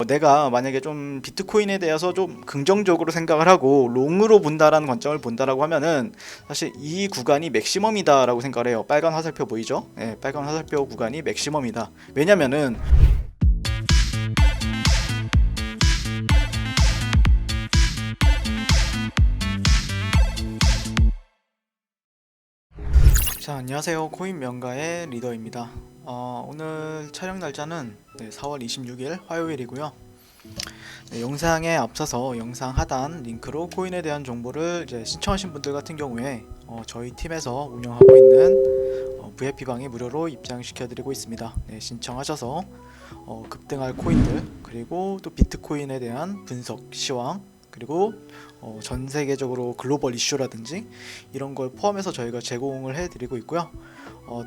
내가 만약에 좀 비트코인에 대해서 좀 긍정적으로 생각을 하고 롱으로 본다라는 관점을 본다라고 하면은 사실 이 구간이 맥시멈이다라고 생각을 해요. 빨간 화살표 보이죠? 네, 빨간 화살표 구간이 맥시멈이다. 왜냐면은 자, 안녕하세요. 코인 명가의 리더입니다. 오늘 촬영 날짜는 4월 26일 화요일이고요. 영상에 앞서서 영상 하단 링크로 코인에 대한 정보를 이제 신청하신 분들 같은 경우에 저희 팀에서 운영하고 있는 VIP방에 무료로 입장시켜드리고 있습니다. 신청하셔서 급등할 코인들, 그리고 또 비트코인에 대한 분석, 시황, 그리고 전 세계적으로 글로벌 이슈라든지 이런 걸 포함해서 저희가 제공을 해드리고 있고요.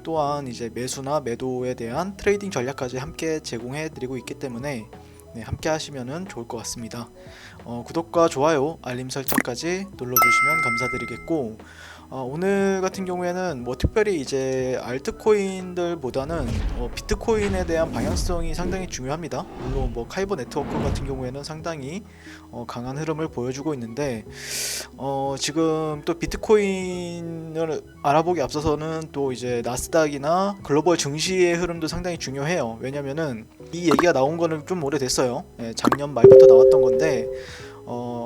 또한 이제 매수나 매도에 대한 트레이딩 전략까지 함께 제공해드리고 있기 때문에 함께 하시면 좋을 것 같습니다. 구독과 좋아요, 알림 설정까지 눌러주시면 감사드리겠고, 오늘 같은 경우에는 뭐 특별히 이제 알트코인들보다는 비트코인에 대한 방향성이 상당히 중요합니다. 물론 뭐 카이버 네트워크 같은 경우에는 상당히 강한 흐름을 보여주고 있는데, 지금 또 비트코인을 알아보기 앞서서는 또 이제 나스닥이나 글로벌 증시의 흐름도 상당히 중요해요. 왜냐면은 이 얘기가 나온 거는 좀 오래됐어요. 작년 말부터 나왔던 건데,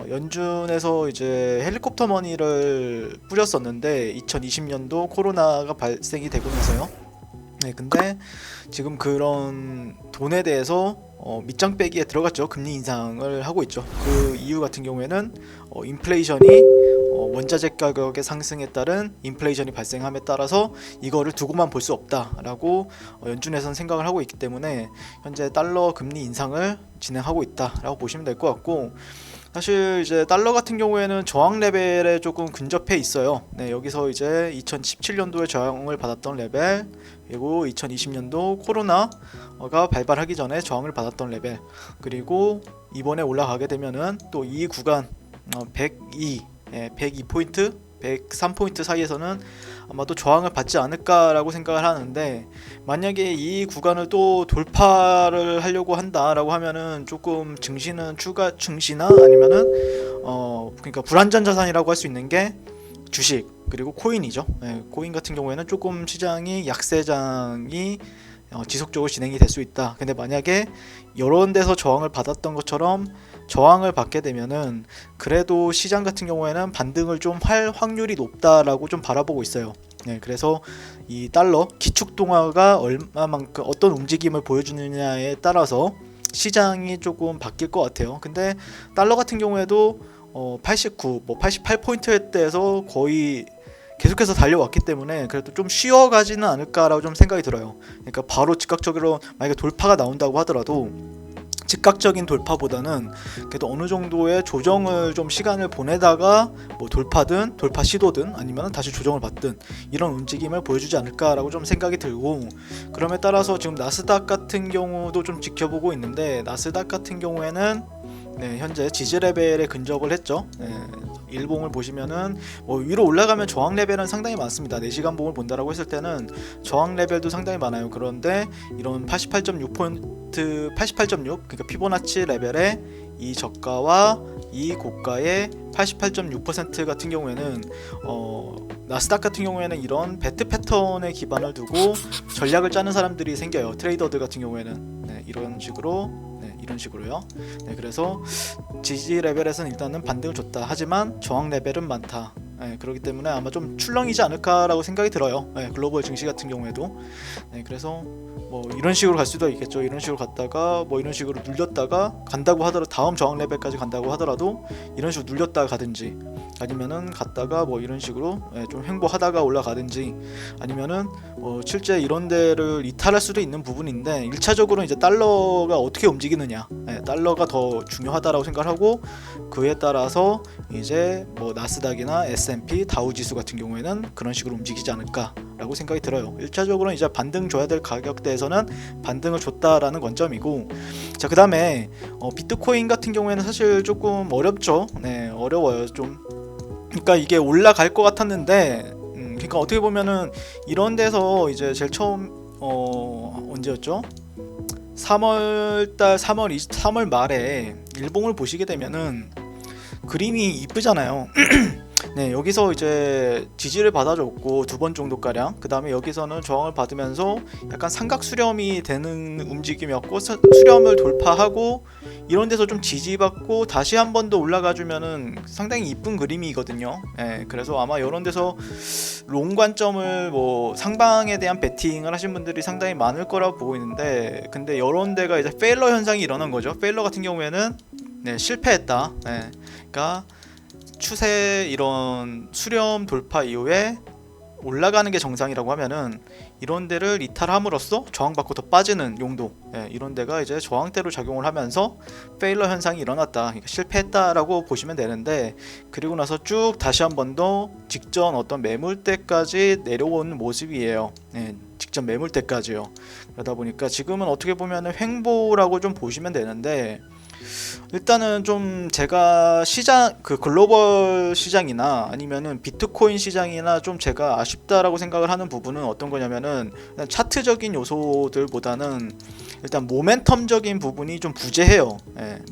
연준에서 이제 헬리콥터 머니를 뿌렸었는데 2020년도 코로나가 발생이 되고 나서요. 근데 지금 그런 돈에 대해서 밑장 빼기에 들어갔죠. 금리 인상을 하고 있죠. 그 이유 같은 경우에는 인플레이션이 원자재 가격의 상승에 따른 인플레이션이 발생함에 따라서 이거를 두고만 볼 수 없다라고 연준에서는 생각을 하고 있기 때문에 현재 달러 금리 인상을 진행하고 있다라고 보시면 될 것 같고, 사실 이제 달러 같은 경우에는 저항 레벨에 조금 근접해 있어요. 여기서 이제 2017년도에 저항을 받았던 레벨, 그리고 2020년도 코로나가 발발하기 전에 저항을 받았던 레벨, 그리고 이번에 올라가게 되면은 또 이 구간 102포인트, 103포인트 사이에서는 아마도 저항을 받지 않을까라고 생각을 하는데, 만약에 이 구간을 또 돌파를 하려고 한다라고 하면은 조금 증시는 추가 증시나 아니면은 그러니까 불안전 자산이라고 할 수 있는 게 주식 그리고 코인이죠. 코인 같은 경우에는 조금 시장이 약세장이 지속적으로 진행이 될 수 있다. 근데 만약에 이런 데서 저항을 받았던 것처럼 저항을 받게 되면은 그래도 시장 같은 경우에는 반등을 좀 할 확률이 높다라고 좀 바라보고 있어요. 그래서 이 달러 기축통화가 얼마만큼 어떤 움직임을 보여주느냐에 따라서 시장이 조금 바뀔 것 같아요. 근데 달러 같은 경우에도 89, 88포인트대에서 거의 계속해서 달려왔기 때문에 그래도 좀 쉬어가지는 않을까라고 좀 생각이 들어요. 그러니까 바로 즉각적으로 만약에 돌파가 나온다고 하더라도 즉각적인 돌파보다는 그래도 어느 정도의 조정을 좀 시간을 보내다가 뭐 돌파든 돌파 시도든 아니면 다시 조정을 받든 이런 움직임을 보여주지 않을까라고 좀 생각이 들고, 그럼에 따라서 지금 나스닥 같은 경우도 좀 지켜보고 있는데, 나스닥 같은 경우에는 현재 지지 레벨에 근접을 했죠. 일봉을 보시면은 위로 올라가면 저항 레벨은 상당히 많습니다. 4시간 봉을 본다라고 했을 때는 저항 레벨도 상당히 많아요. 그런데 이런 88.6포인트, 88.6 그러니까 피보나치 레벨의 이 저가와 이 고가의 88.6% 같은 경우에는 나스닥 같은 경우에는 이런 배트 패턴에 기반을 두고 전략을 짜는 사람들이 생겨요. 트레이더들 같은 경우에는 이런 식으로요. 그래서 지지 레벨에서는 일단은 반등을 줬다. 하지만 저항 레벨은 많다. 그렇기 때문에 아마 좀 출렁이지 않을까라고 생각이 들어요. 글로벌 증시 같은 경우에도. 그래서 뭐 이런 식으로 갈 수도 있겠죠. 이런 식으로 갔다가 뭐 이런 식으로 눌렸다가 간다고 하더라도, 다음 저항 레벨까지 간다고 하더라도 이런 식으로 눌렸다가 가든지, 아니면은 갔다가 뭐 이런 식으로 좀 횡보하다가 올라가든지, 아니면은 실제 이런 데를 이탈할 수도 있는 부분인데, 1차적으로 이제 달러가 어떻게 움직이느냐, 달러가 더 중요하다라고 생각하고, 그에 따라서 이제 뭐 나스닥이나 S&P, 다우 지수 같은 경우에는 그런 식으로 움직이지 않을까라고 생각이 들어요. 1차적으로는 이제 반등 줘야 될 가격대에서는 반등을 줬다라는 관점이고, 자, 그다음에 비트코인 같은 경우에는 사실 조금 어렵죠. 어려워요 좀. 그러니까 이게 올라갈 것 같았는데, 그러니까 어떻게 보면은 이런 데서 이제 제일 처음 언제였죠? 3월 말에 일봉을 보시게 되면은 그림이 이쁘잖아요. 네, 여기서 이제 지지를 받아줬고 두 번 정도 가량, 그 다음에 여기서는 저항을 받으면서 약간 삼각 수렴이 되는 움직임이었고, 수렴을 돌파하고 이런 데서 좀 지지받고 다시 한 번 더 올라가 주면은 상당히 이쁜 그림이거든요. 네, 그래서 아마 이런 데서 롱 관점을 뭐 상방에 대한 베팅을 하신 분들이 상당히 많을 거라고 보고 있는데, 근데 이런 데가 이제 페일러 현상이 일어난 거죠. 페일러 같은 경우에는 네, 실패했다. 네, 그러니까 추세 이런 수렴 돌파 이후에 올라가는 게 정상이라고 하면은 이런 데를 이탈함으로써 저항받고 더 빠지는 용도, 이런 데가 이제 저항대로 작용을 하면서 페일러 현상이 일어났다, 그러니까 실패했다라고 보시면 되는데, 그리고 나서 쭉 다시 한 번 더 직전 어떤 매물대까지 내려온 모습이에요. 직전 매물대까지요. 그러다 보니까 지금은 어떻게 보면은 횡보라고 좀 보시면 되는데, 일단은 좀 제가 시장 그 글로벌 시장이나 아니면은 비트코인 시장이나 좀 제가 아쉽다라고 생각을 하는 부분은 어떤 거냐면은, 차트적인 요소들보다는 일단 모멘텀적인 부분이 좀 부재해요.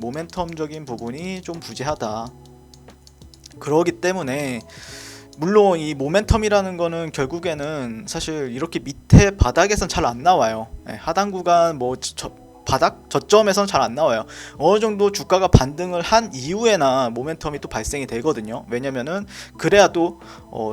모멘텀적인 부분이 좀 부재하다. 그러기 때문에 물론 이 모멘텀이라는 거는 결국에는 사실 이렇게 밑에 바닥에선 잘 안 나와요. 하단 구간 뭐 바닥 저점에선 잘 안 나와요. 어느 정도 주가가 반등을 한 이후에나 모멘텀이 또 발생이 되거든요. 왜냐면은 그래야 또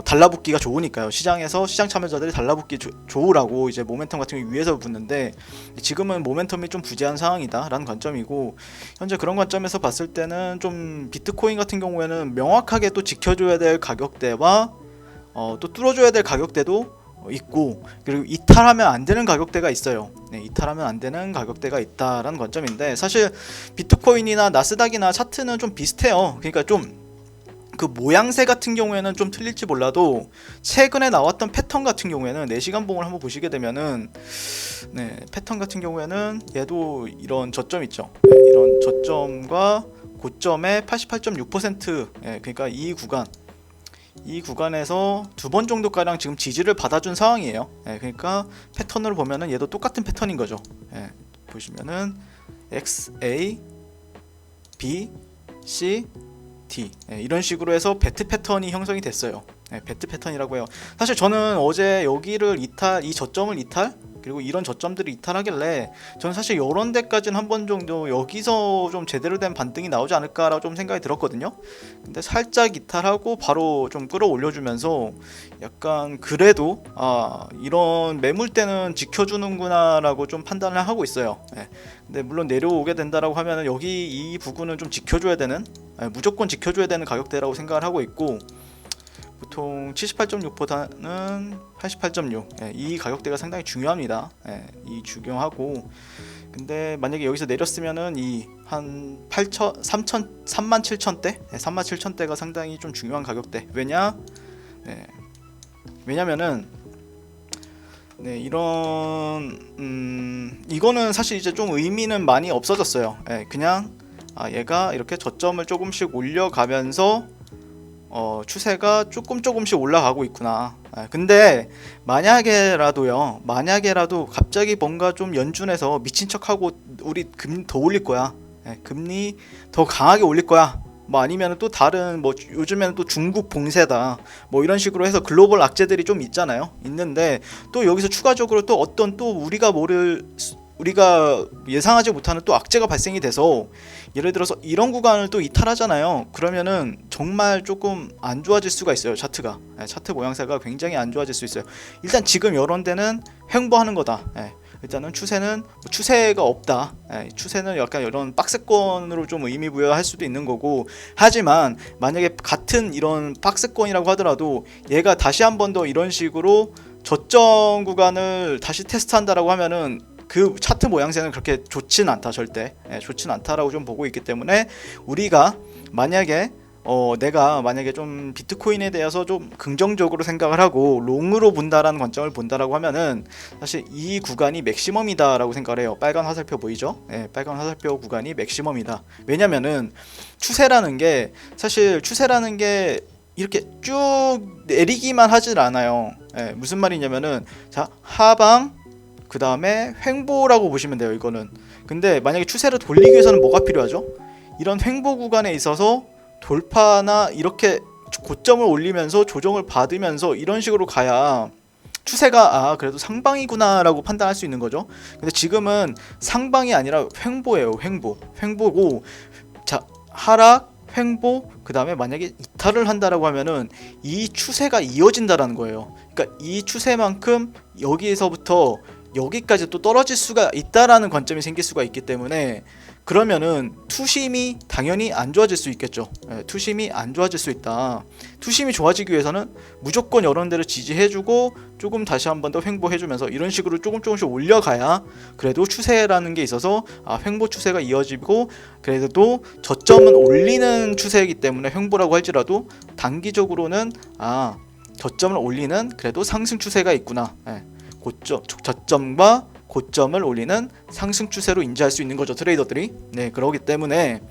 달라붙기가 좋으니까요. 시장에서 시장 참여자들이 달라붙기 좋으라고 이제 모멘텀 같은 게 위에서 붙는데, 지금은 모멘텀이 좀 부재한 상황이다라는 관점이고, 현재 그런 관점에서 봤을 때는 좀 비트코인 같은 경우에는 명확하게 또 지켜줘야 될 가격대와 또 뚫어줘야 될 가격대도 있고, 그리고 이탈하면 안 되는 가격대가 있어요. 이탈하면 안 되는 가격대가 있다라는 관점인데, 사실 비트코인이나 나스닥이나 차트는 좀 비슷해요. 그러니까 좀 그 모양새 같은 경우에는 좀 틀릴지 몰라도 최근에 나왔던 패턴 같은 경우에는 4시간 봉을 한번 보시게 되면은, 패턴 같은 경우에는 얘도 이런 저점 있죠. 이런 저점과 고점의 88.6%, 그러니까 이 구간에서 두 번 정도 가량 지금 지지를 받아준 상황이에요. 그러니까 패턴으로 보면은 얘도 똑같은 패턴인 거죠. 보시면은 X, A, B, C, D, 이런 식으로 해서 배트 패턴이 형성이 됐어요. 배트 패턴이라고 해요. 사실 저는 어제 여기를 이 저점을 이탈, 그리고 이런 저점들을 이탈하길래 저는 사실 이런 데까지는 한 번 정도 여기서 좀 제대로 된 반등이 나오지 않을까라고 좀 생각이 들었거든요. 근데 살짝 이탈하고 바로 좀 끌어올려주면서 약간 그래도 이런 매물대는 지켜주는구나 라고 좀 판단을 하고 있어요. 근데 물론 내려오게 된다라고 하면은 여기 이 부분은 좀 지켜줘야 되는, 무조건 지켜줘야 되는 가격대라고 생각을 하고 있고, 보통 78.6보다는 88.6, 이 가격대가 상당히 중요합니다. 이 중요하고, 근데 만약에 여기서 내렸으면은 이 한 37,000대, 37,000대가 상당히 좀 중요한 가격대. 왜냐면은 이거는 사실 이제 좀 의미는 많이 없어졌어요. 그냥 얘가 이렇게 저점을 조금씩 올려가면서 추세가 조금씩 올라가고 있구나. 근데 만약에라도 갑자기 뭔가 좀 연준에서 미친 척하고 우리 금리 더 올릴 거야, 금리 더 강하게 올릴 거야, 뭐 아니면 또 다른 뭐 요즘에는 또 중국 봉쇄다, 뭐 이런 식으로 해서 글로벌 악재들이 좀 있는데, 또 여기서 추가적으로 또 어떤 또 우리가 예상하지 못하는 또 악재가 발생이 돼서, 예를 들어서 이런 구간을 또 이탈하잖아요. 그러면은 정말 조금 안 좋아질 수가 있어요. 차트 모양새가 굉장히 안 좋아질 수 있어요. 일단 지금 이런 데는 횡보하는 거다. 일단은 추세가 없다. 추세는 약간 이런 박스권으로 좀 의미 부여할 수도 있는 거고, 하지만 만약에 같은 이런 박스권이라고 하더라도 얘가 다시 한 번 더 이런 식으로 저점 구간을 다시 테스트한다라고 하면은 그 차트 모양새는 그렇게 좋진 않다. 절대 좋진 않다라고 좀 보고 있기 때문에, 우리가 만약에 내가 만약에 좀 비트코인에 대해서 좀 긍정적으로 생각을 하고 롱으로 본다라는 관점을 본다라고 하면은, 사실 이 구간이 맥시멈이다라고 생각을 해요. 빨간 화살표 보이죠? 빨간 화살표 구간이 맥시멈이다. 왜냐면은 추세라는 게 이렇게 쭉 내리기만 하질 않아요. 무슨 말이냐면은, 자, 하방, 그 다음에 횡보라고 보시면 돼요. 이거는. 근데 만약에 추세를 돌리기 위해서는 뭐가 필요하죠? 이런 횡보 구간에 있어서 돌파나 이렇게 고점을 올리면서 조정을 받으면서 이런 식으로 가야 추세가 그래도 상방이구나 라고 판단할 수 있는 거죠. 근데 지금은 상방이 아니라 횡보예요. 횡보고, 자, 하락, 횡보, 그 다음에 만약에 이탈을 한다라고 하면은 이 추세가 이어진다라는 거예요. 그러니까 이 추세만큼 여기에서부터 여기까지 또 떨어질 수가 있다라는 관점이 생길 수가 있기 때문에, 그러면은 투심이 당연히 안 좋아질 수 있겠죠. 투심이 안 좋아질 수 있다. 투심이 좋아지기 위해서는 무조건 이런 데를 지지해주고 조금 다시 한 번 더 횡보해주면서 이런 식으로 조금씩 올려가야 그래도 추세라는 게 있어서 횡보 추세가 이어지고, 그래도 저점은 올리는 추세이기 때문에 횡보라고 할지라도 단기적으로는 저점을 올리는 그래도 상승 추세가 있구나. 저점과 고점을 올리는 상승 추세로 인지할 수 있는 거죠, 트레이더들이. 네, 그러기 때문에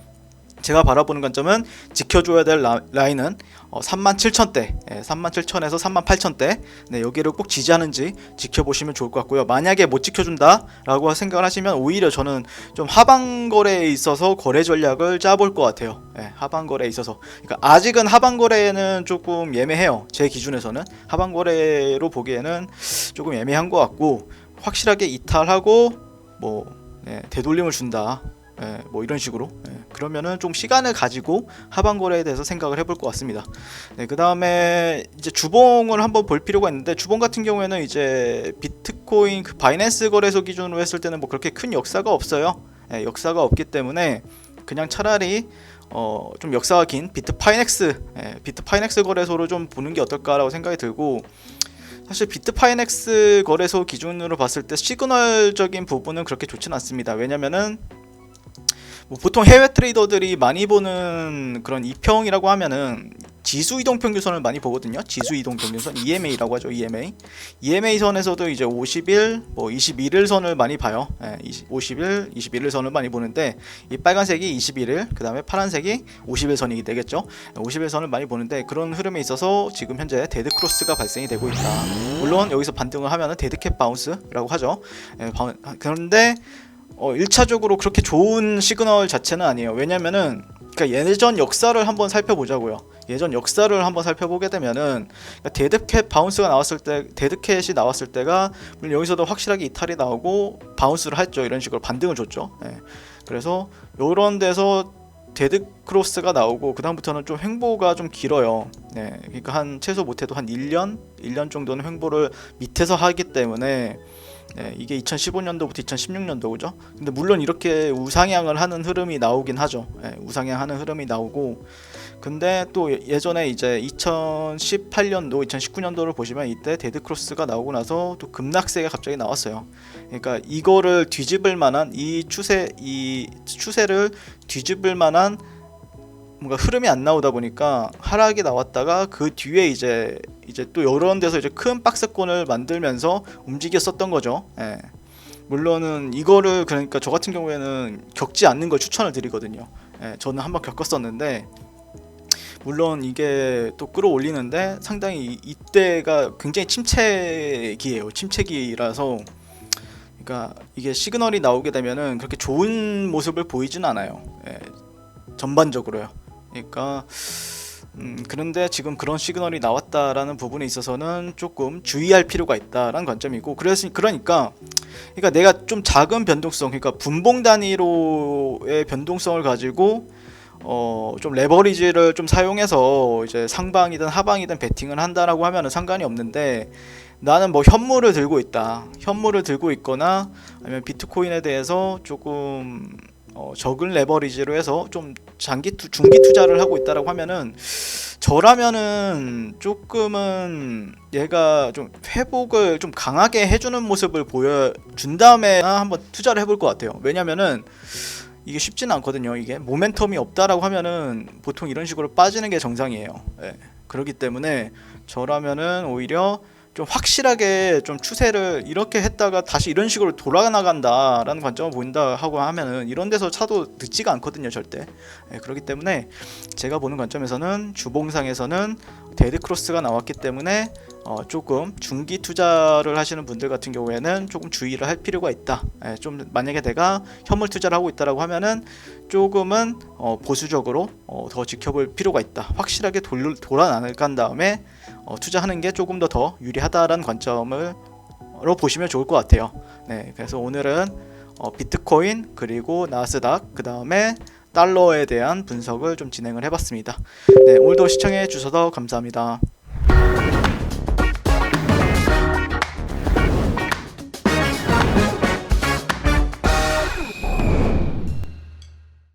제가 바라보는 관점은 지켜줘야 될 라인은 37,000대, 37,000에서 38,000대, 네, 여기를 꼭 지지하는지 지켜보시면 좋을 것 같고요. 만약에 못 지켜준다라고 생각을 하시면 오히려 저는 좀 하방 거래에 있어서 거래 전략을 짜볼 것 같아요. 네, 하방 거래에 있어서. 그러니까 아직은 하방 거래는 조금 예매해요. 제 기준에서는 하방 거래로 보기에는 조금 예매한 것 같고, 확실하게 이탈하고 되돌림을 준다, 뭐 이런 식으로, 그러면은 좀 시간을 가지고 하방 거래에 대해서 생각을 해볼 것 같습니다. 그 다음에 이제 주봉을 한번 볼 필요가 있는데, 주봉 같은 경우에는 이제 비트코인 그 바이낸스 거래소 기준으로 했을 때는 뭐 그렇게 큰 역사가 없어요. 역사가 없기 때문에 그냥 차라리 좀 역사가 긴 비트파이넥스 거래소를 좀 보는 게 어떨까라고 생각이 들고, 사실 비트파이넥스 거래소 기준으로 봤을 때 시그널적인 부분은 그렇게 좋지는 않습니다. 왜냐면은 보통 해외 트레이더들이 많이 보는 그런 이평이라고 하면은 지수 이동 평균선을 많이 보거든요. 지수 이동 평균선, EMA라고 하죠. EMA 선에서도 이제 50일, 21일 선을 많이 봐요. 50일, 21일 선을 많이 보는데, 이 빨간색이 21일, 그 다음에 파란색이 50일 선이 되겠죠. 50일 선을 많이 보는데, 그런 흐름에 있어서 지금 현재 데드 크로스가 발생이 되고 있다. 물론 여기서 반등을 하면은 데드캣 바운스라고 하죠. 그런데 1차적으로 그렇게 좋은 시그널 자체는 아니에요. 왜냐면은 그러니까 예전 역사를 한번 살펴보자고요. 예전 역사를 한번 살펴보게 되면은, 그러니까 데드캣 바운스가 나왔을 때, 데드캣이 나왔을 때가 물론 여기서도 확실하게 이탈이 나오고 바운스를 했죠. 이런 식으로 반등을 줬죠. 그래서 이런 데서 데드 크로스가 나오고 그 다음부터는 좀 횡보가 좀 길어요. 그러니까 한 최소 못해도 한 1년 정도는 횡보를 밑에서 하기 때문에, 이게 2015년도부터 2016년도 그죠? 근데 물론 이렇게 우상향을 하는 흐름이 나오긴 하죠. 우상향하는 흐름이 나오고, 근데 또 예전에 이제 2018년도, 2019년도를 보시면 이때 데드 크로스가 나오고 나서 또 급락세가 갑자기 나왔어요. 그러니까 이거를 뒤집을 만한 이 추세를 뒤집을 만한 뭔가 흐름이 안 나오다 보니까 하락이 나왔다가 그 뒤에 이제 또 이런 데서 이제 큰 박스권을 만들면서 움직였었던 거죠. 물론은 이거를 그러니까 저 같은 경우에는 겪지 않는 걸 추천을 드리거든요. 저는 한번 겪었었는데, 물론 이게 또 끌어올리는데 상당히 이때가 굉장히 침체기예요. 침체기라서, 그러니까 이게 시그널이 나오게 되면은 그렇게 좋은 모습을 보이진 않아요. 전반적으로요. 그러니까 그런데 지금 그런 시그널이 나왔다라는 부분에 있어서는 조금 주의할 필요가 있다라는 관점이고, 그러니까 내가 좀 작은 변동성, 그러니까 분봉 단위로의 변동성을 가지고 좀 레버리지를 좀 사용해서 이제 상방이든 하방이든 베팅을 한다라고 하면은 상관이 없는데, 나는 뭐 현물을 들고 있거나 아니면 비트코인에 대해서 조금 적은 레버리지로 해서 좀 중기 투자를 하고 있다라고 하면은, 저라면은 조금은 얘가 좀 회복을 좀 강하게 해주는 모습을 보여준 다음에 한번 투자를 해볼 것 같아요. 왜냐면은 이게 쉽지는 않거든요. 이게 모멘텀이 없다라고 하면은 보통 이런 식으로 빠지는 게 정상이에요. 그렇기 때문에 저라면은 오히려 좀 확실하게 좀 추세를 이렇게 했다가 다시 이런 식으로 돌아나간다라는 관점을 보인다 하고 하면은 이런 데서 차도 늦지가 않거든요, 절대. 그렇기 때문에 제가 보는 관점에서는 주봉상에서는 데드 크로스가 나왔기 때문에 조금 중기 투자를 하시는 분들 같은 경우에는 조금 주의를 할 필요가 있다. 좀 만약에 내가 현물 투자를 하고 있다라고 하면은 조금은 보수적으로 더 지켜볼 필요가 있다. 확실하게 돌아나간 다음에 투자하는 게 조금 더 유리하다라는 관점으로 보시면 좋을 것 같아요. 네, 그래서 오늘은 비트코인 그리고 나스닥 그 다음에 달러에 대한 분석을 좀 진행을 해봤습니다. 네, 오늘도 시청해 주셔서 감사합니다.